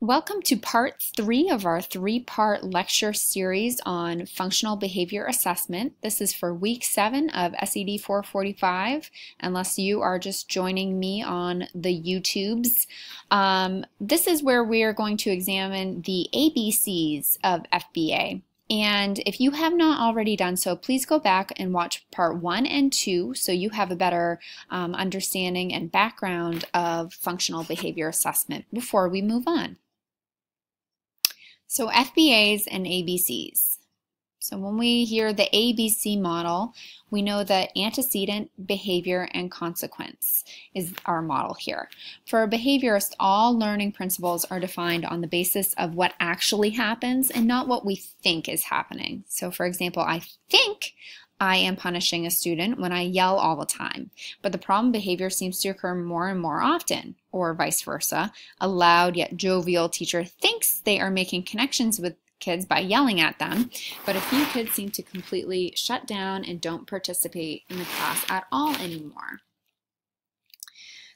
Welcome to part 3 of our 3-part lecture series on functional behavior assessment. This is for week 7 of SED 445, unless you are just joining me on the YouTubes. This is where we are going to examine the ABCs of FBA. And if you have not already done so, please go back and watch part 1 and 2 so you have a better understanding and background of functional behavior assessment before we move on. So FBAs and ABCs. So when we hear the ABC model, we know that antecedent, behavior, and consequence is our model here. For a behaviorist, all learning principles are defined on the basis of what actually happens and not what we think is happening. So for example, I think I am punishing a student when I yell all the time, but the problem behavior seems to occur more and more often, or vice versa. A loud yet jovial teacher thinks they are making connections with kids by yelling at them, but a few kids seem to completely shut down and don't participate in the class at all anymore.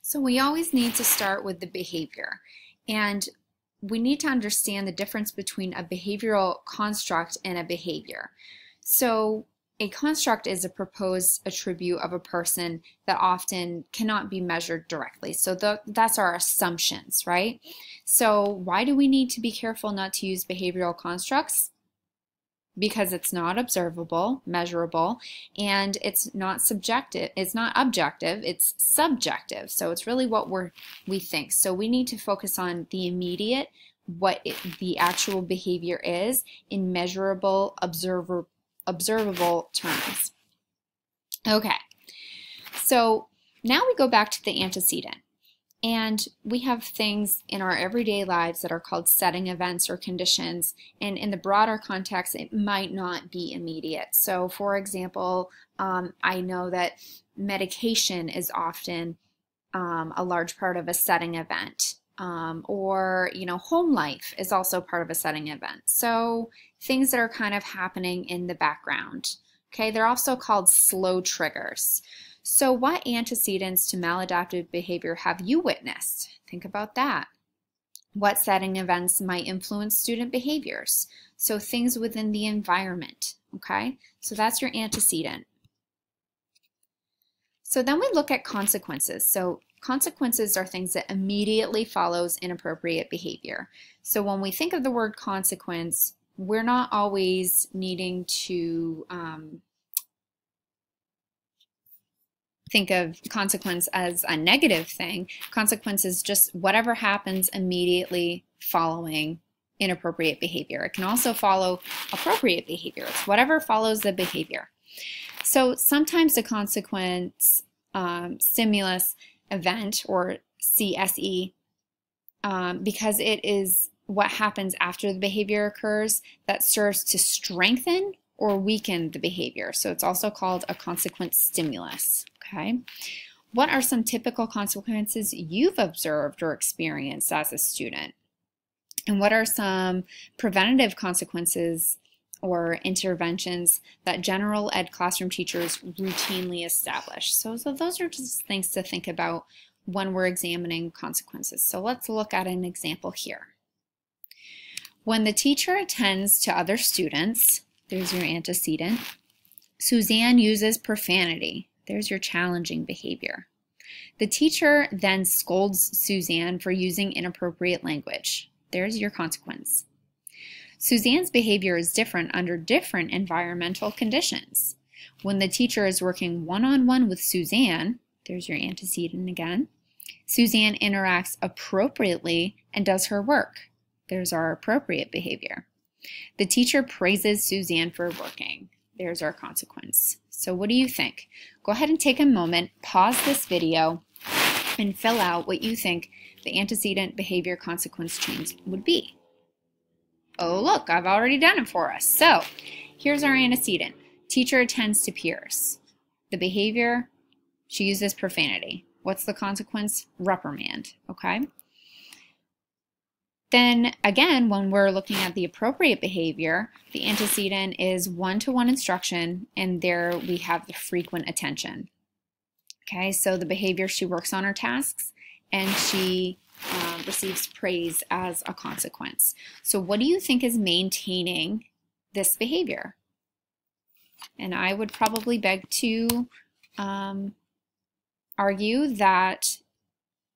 So we always need to start with the behavior, and we need to understand the difference between a behavioral construct and a behavior. So a construct is a proposed attribute of a person that often cannot be measured directly. So that's our assumptions, right? So why do we need to be careful not to use behavioral constructs? Because it's not observable, measurable, and it's not subjective. It's not objective, it's subjective. So it's really what we think. So we need to focus on the immediate, the actual behavior is in measurable, observable terms. Okay, so now we go back to the antecedent, and we have things in our everyday lives that are called setting events or conditions, and in the broader context it might not be immediate. So for example, I know that medication is often a large part of a setting event. Or home life is also part of a setting event. So things that are kind of happening in the background. Okay, they're also called slow triggers. So what antecedents to maladaptive behavior have you witnessed? Think about that. What setting events might influence student behaviors? So things within the environment. Okay, so that's your antecedent. So then we look at consequences. So consequences are things that immediately follows inappropriate behavior. So when we think of the word consequence, we're not always needing to think of consequence as a negative thing. Consequence is just whatever happens immediately following inappropriate behavior. It can also follow appropriate behavior. It's whatever follows the behavior. So sometimes the consequence stimulus event, or CSE, because it is what happens after the behavior occurs that serves to strengthen or weaken the behavior. So it's also called a consequence stimulus. Okay, what are some typical consequences you've observed or experienced as a student? And what are some preventative consequences or interventions that general ed classroom teachers routinely establish? So those are just things to think about when we're examining consequences. So let's look at an example here. When the teacher attends to other students, there's your antecedent, Suzanne uses profanity. There's your challenging behavior. The teacher then scolds Suzanne for using inappropriate language. There's your consequence. Suzanne's behavior is different under different environmental conditions. When the teacher is working one-on-one with Suzanne, there's your antecedent again, Suzanne interacts appropriately and does her work. There's our appropriate behavior. The teacher praises Suzanne for working. There's our consequence. So what do you think? Go ahead and take a moment, pause this video, and fill out what you think the antecedent behavior consequence change would be. Oh, look, I've already done it for us. So here's our antecedent. Teacher attends to peers. The behavior, she uses profanity. What's the consequence? Reprimand, okay? Then again, when we're looking at the appropriate behavior, the antecedent is one-to-one instruction, and there we have the frequent attention. Okay, so the behavior, she works on her tasks and she receives praise as a consequence. So what do you think is maintaining this behavior? And I would probably beg to argue that,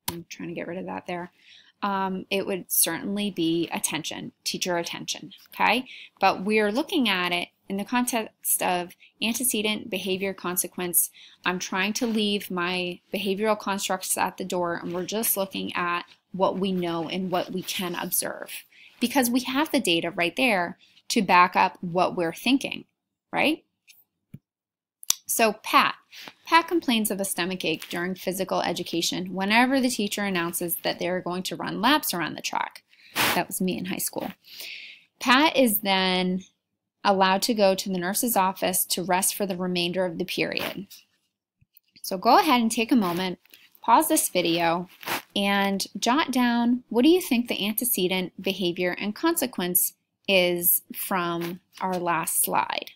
I'm trying to get rid of that there, it would certainly be attention, teacher attention, okay? But we're looking at it in the context of antecedent, behavior, consequence. I'm trying to leave my behavioral constructs at the door, and we're just looking at what we know and what we can observe, because we have the data right there to back up what we're thinking, right? So Pat complains of a stomach ache during physical education whenever the teacher announces that they're going to run laps around the track. That was me in high school. Pat is then allowed to go to the nurse's office to rest for the remainder of the period. So go ahead and take a moment, pause this video, and jot down, what do you think the antecedent, behavior, and consequence is from our last slide?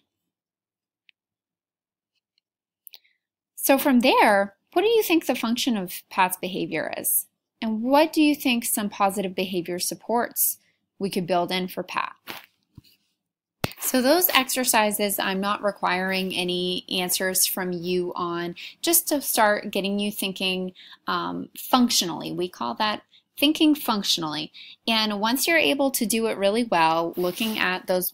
So from there, what do you think the function of Pat's behavior is? And what do you think some positive behavior supports we could build in for Pat? So those exercises, I'm not requiring any answers from you on, just to start getting you thinking functionally. We call that thinking functionally. And once you're able to do it really well, looking at those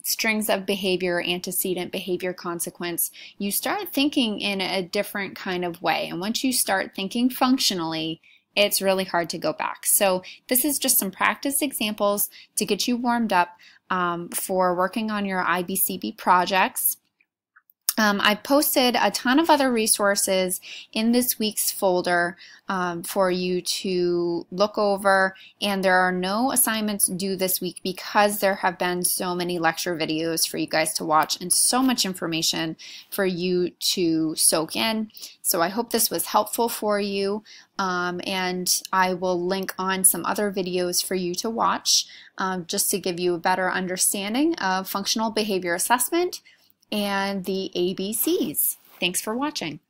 strings of behavior, antecedent, behavior, consequence, you start thinking in a different kind of way. And once you start thinking functionally, it's really hard to go back. So this is just some practice examples to get you warmed up for working on your IBCB projects. I've posted a ton of other resources in this week's folder for you to look over, and there are no assignments due this week because there have been so many lecture videos for you guys to watch and so much information for you to soak in. So I hope this was helpful for you, and I will link on some other videos for you to watch just to give you a better understanding of functional behavior assessment and the ABCs. Thanks for watching.